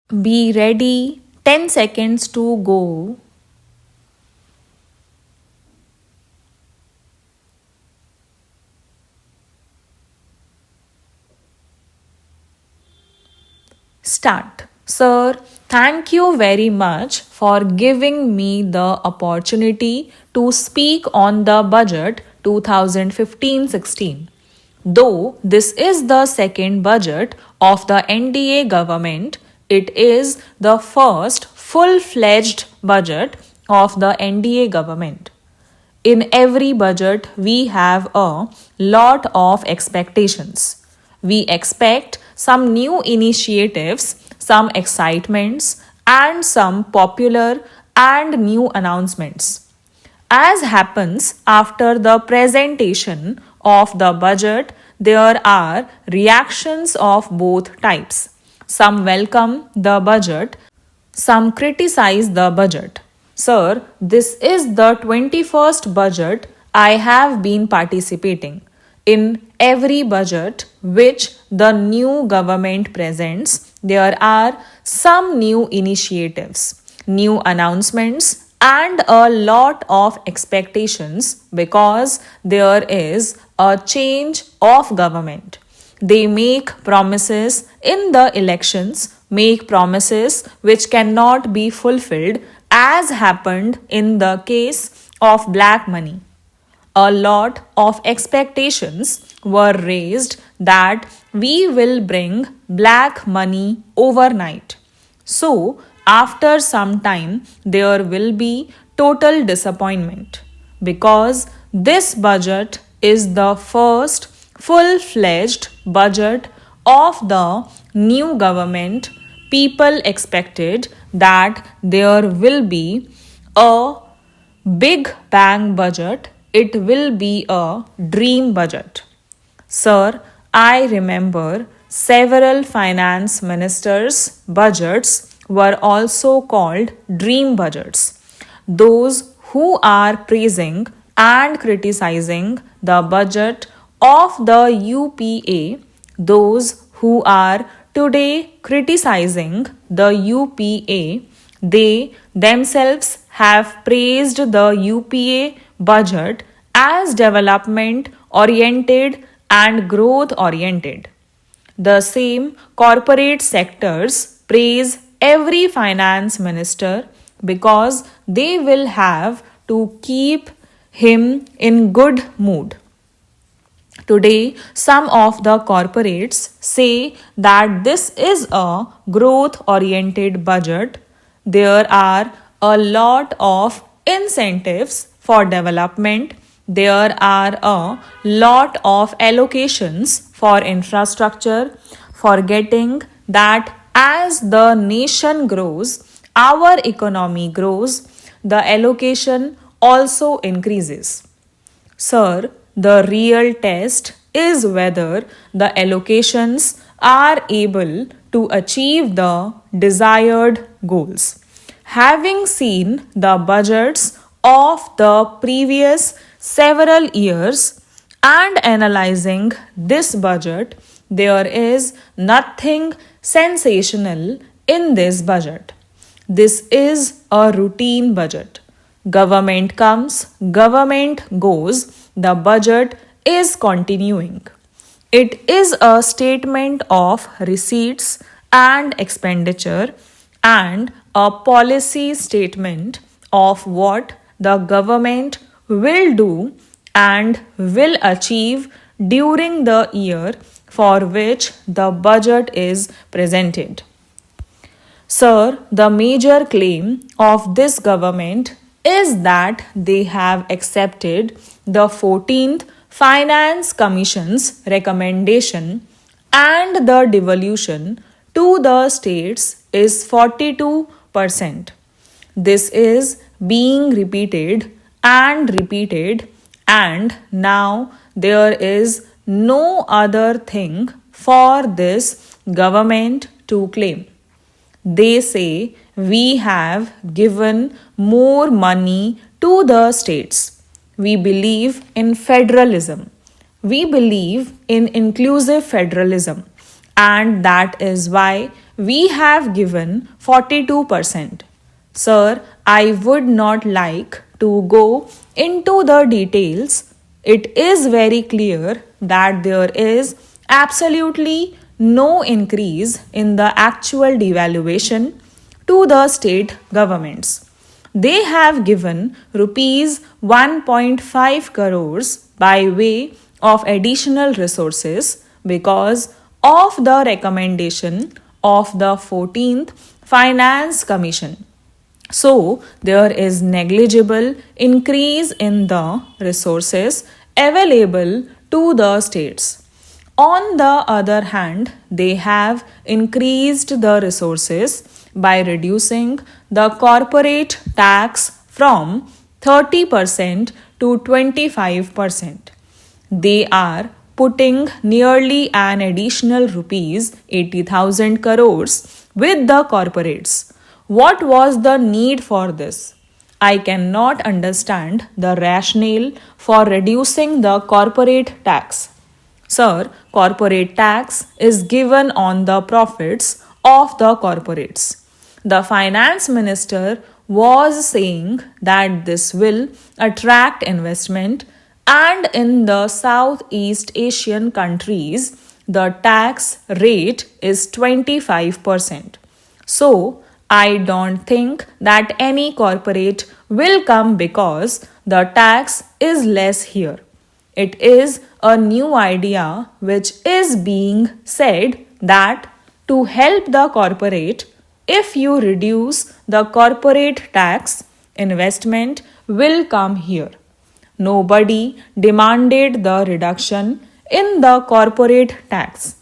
Be ready. 10 seconds to go. Start. Sir, thank you very much for giving me the opportunity to speak on the budget 2015-16. Though this is the second budget of the NDA government, it is the first full-fledged budget of the NDA government. In every budget, we have a lot of expectations. We expect some new initiatives, some excitements, and some popular and new announcements. As happens after the presentation of the budget, there are reactions of both types. Some welcome the budget, some criticize the budget. Sir, this is the 21st budget I have been participating. In every budget which the new government presents, there are some new initiatives, new announcements, and a lot of expectations because there is a change of government. They make promises in the elections, make promises which cannot be fulfilled, as happened in the case of black money. A lot of expectations were raised that we will bring black money overnight. So, after some time, there will be total disappointment because this budget is the first full fledged budget of the new government. People expected that there will be a big bang budget, it will be a dream budget. Sir, I remember several finance ministers' budgets were also called dream budgets. Those who are praising and criticizing the budget of the UPA, those who are today criticizing the UPA, they themselves have praised the UPA budget as development oriented and growth oriented. The same corporate sectors praise every finance minister because they will have to keep him in good mood. Today, some of the corporates say that this is a growth oriented budget. There are a lot of incentives for development. There are a lot of allocations for infrastructure, forgetting that as the nation grows, our economy grows, the allocation also increases. Sir, the real test is whether the allocations are able to achieve the desired goals. Having seen the budgets of the previous several years and analyzing this budget, there is nothing sensational in this budget. This is a routine budget. Government comes, government goes, the budget is continuing. It is a statement of receipts and expenditure and a policy statement of what the government will do and will achieve during the year for which the budget is presented. Sir, the major claim of this government is that they have accepted the 14th Finance Commission's recommendation and the devolution to the states is 42%. This is being repeated, and now there is no other thing for this government to claim. They say we have given more money to the states. We believe in federalism. We believe in inclusive federalism. And that is why we have given 42%. Sir, I would not like to go into the details. It is very clear that there is absolutely no increase in the actual devaluation to the state governments. They have given rupees 1.5 crores by way of additional resources because of the recommendation of the 14th Finance Commission. So, there is negligible increase in the resources available to the states. On the other hand, they have increased the resources by reducing the corporate tax from 30% to 25%. They are putting nearly an additional rupees 80,000 crores with the corporates. What was the need for this? I cannot understand the rationale for reducing the corporate tax. Sir, corporate tax is given on the profits of the corporates. The finance minister was saying that this will attract investment, and in the Southeast Asian countries, the tax rate is 25%. So, I don't think that any corporate will come because the tax is less here. It is a new idea which is being said that to help the corporate, if you reduce the corporate tax, investment will come here. Nobody demanded the reduction in the corporate tax.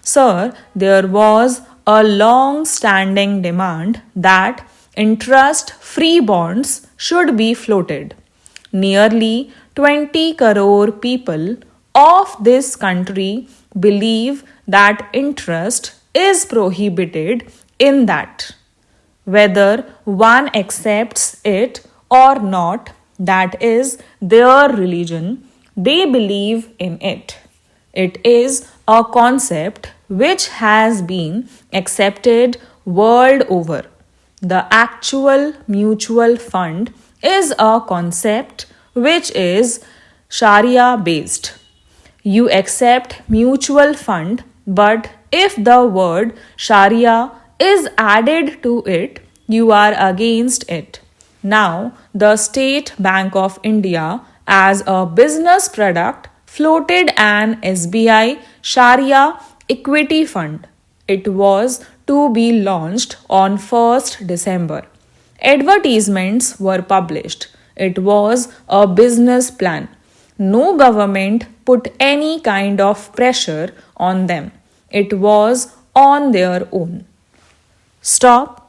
Sir, there was a long standing demand that interest free bonds should be floated. Nearly 20 crore people of this country believe that interest is prohibited in that. Whether one accepts it or not, that is their religion, they believe in it. It is a concept which has been accepted world over. The actual mutual fund is a concept which is Sharia based. You accept mutual fund, but if the word Sharia is added to it, you are against it. Now, the State Bank of India, as a business product, floated an SBI Sharia equity fund. It was to be launched on 1st December. Advertisements were published. It was a business plan. No government put any kind of pressure on them. It was on their own. Stop.